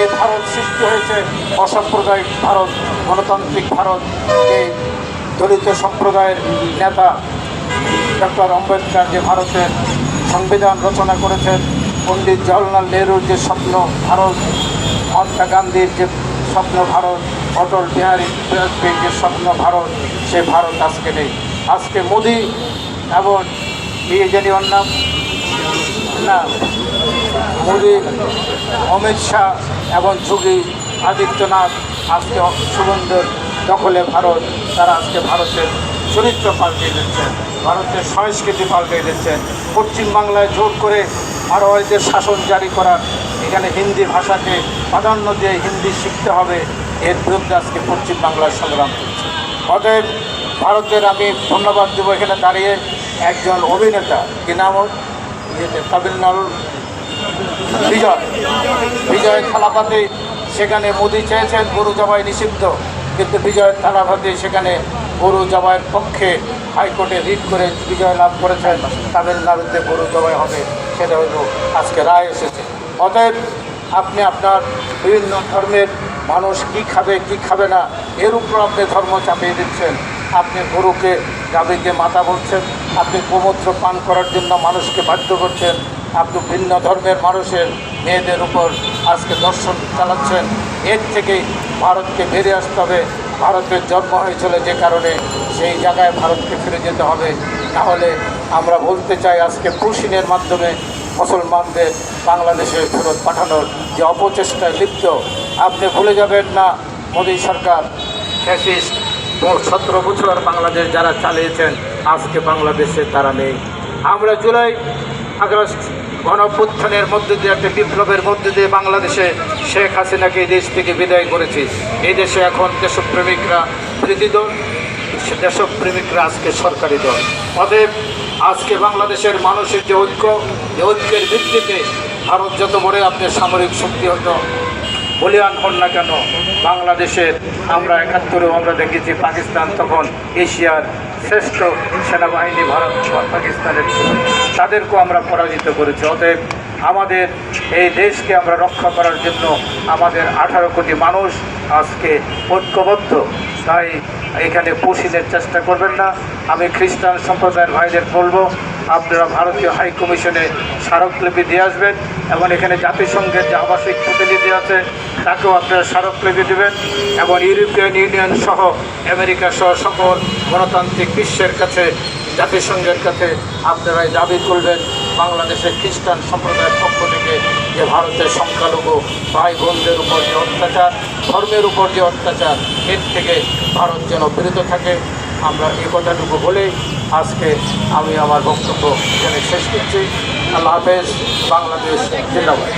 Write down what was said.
এই ভারত সৃষ্টি হয়েছে অসাম্প্রদায়িক ভারত, গণতান্ত্রিক ভারত। এই দলিত সম্প্রদায়ের নেতা ডক্টর আম্বেদকর যে ভারতের সংবিধান রচনা করেছেন, পণ্ডিত জওহরলাল নেহরুর যে স্বপ্ন ভারত, মহাত্মা গান্ধীর যে স্বপ্ন ভারত, অটল বিহারী বাজপেয়ীর যে স্বপ্ন ভারত, সে ভারত আজকে নেই। আজকে মোদি এবং জানি ওর নাম না, মোদি, অমিত শাহ এবং যোগী আদিত্যনাথ আজকে সুগন্ধর দখলে ভারত। তারা আজকে ভারতের চরিত্র পাল্টে দিচ্ছেন, ভারতের সংস্কৃতি পাল্টে দিচ্ছেন। পশ্চিমবাংলায় জোর করে মারোয়ারিদের শাসন জারি করা, এখানে হিন্দি ভাষাকে প্রাধান্য দিয়ে হিন্দি শিখতে হবে, এর বিরুদ্ধে আজকে পশ্চিমবাংলার সংগ্রাম করছে। অতএব ভারতের আমি ধন্যবাদ দেবো এখানে দাঁড়িয়ে একজন অভিনেতা, কি নাম ওর, তামিলনাড়ুর বিজয় থালাপাতি। সেখানে মোদি চেয়েছেন গরু জবাই নিষিদ্ধ, কিন্তু বিজয় থালাপাতি সেখানে গরু জবাইয়ের পক্ষে হাইকোর্টে রিট করে বিজয় লাভ করেছেন। তামিলনাড়ুতে গরু জবাই হবে, সেটা হলো আজকে রায় এসেছে। অতএব আপনি আপনার বিভিন্ন ধর্মের মানুষ কি খাবে কি খাবে না, এর উপর আপনি ধর্ম চাপিয়ে দিচ্ছেন। আপনি গরুকে গাভীকে মাথা বলছেন, আপনি গোমূত্র পান করার জন্য মানুষকে বাধ্য করছেন, আপনি ভিন্ন ধর্মের মানুষের মেয়েদের উপর আজকে দর্শন চালাচ্ছেন। এর থেকেই ভারতকে বেরিয়ে আসতে হবে। ভারতের জন্ম হয়েছিল যে কারণে, সেই জায়গায় ভারতকে ফিরে যেতে হবে। নাহলে আমরা বলতে চাই আজকে পুশিনের মাধ্যমে মুসলমানদের বাংলাদেশে ফেরত পাঠানোর যে অপচেষ্টায় লিপ্ত, আপনি ভুলে যাবেন না মোদী সরকার ফ্যাসিস্ট 17 বছর বাংলাদেশ যারা চালিয়েছেন, আজকে বাংলাদেশে তারা নেই। আমরা জুলাই আগস্ট গণঅভ্যুত্থানের মধ্যে দিয়ে, একটা বিপ্লবের মধ্যে দিয়ে বাংলাদেশে শেখ হাসিনাকে এই দেশ থেকে বিদায় করেছি। এই দেশে এখন দেশপ্রেমিকরা বিরোধী দল, দেশপ্রেমিকরা আজকে সরকারি দল। অতএব আজকে বাংলাদেশের মানুষের যে ঐক্য, যে ঐক্যের ভিত্তিতে ভারত যত বড় আপনি সামরিক শক্তি হতো বলিয়ান হন না কেন, বাংলাদেশের আমরা 71-এও আমরা দেখেছি পাকিস্তান তখন এশিয়ার শ্রেষ্ঠ সেনাবাহিনী ভারত পাকিস্তানের ছিল, তাদেরকেও আমরা পরাজিত করেছি। অতএব আমাদের এই দেশকে আমরা রক্ষা করার জন্য আমাদের 18 কোটি মানুষ আজকে ঐক্যবদ্ধ। তাই এখানে পুশিনের চেষ্টা করবেন না। আমি খ্রিস্টান সম্প্রদায়ের ভাইদের বলবো, আপনারা ভারতীয় হাই কমিশনে স্মারকলিপি দিয়ে আসবেন এবং এখানে জাতিসংঘের যে আবাসিক প্রতিনিধি আছে তাকেও আপনারা স্মারকলিপি দেবেন এবং ইউরোপিয়ান ইউনিয়ন সহ আমেরিকা সহ সকল গণতান্ত্রিক বিশ্বের কাছে, জাতিসংঘের কাছে আপনারাই দাবি করবেন বাংলাদেশের খ্রিস্টান সম্প্রদায়ের পক্ষ থেকে যে ভারতের সংখ্যালঘু ভাই বোনদের উপর যে অত্যাচার, ধর্মের উপর যে অত্যাচার, এর থেকে ভারত যেন বিরত থাকে। আমরা এই কথাটুকু বলেই আজকে আমি আমার বক্তব্য এখানে শেষ করছি। আল্লাহ হাফেজ। বাংলাদেশ জিন্দাবাদ।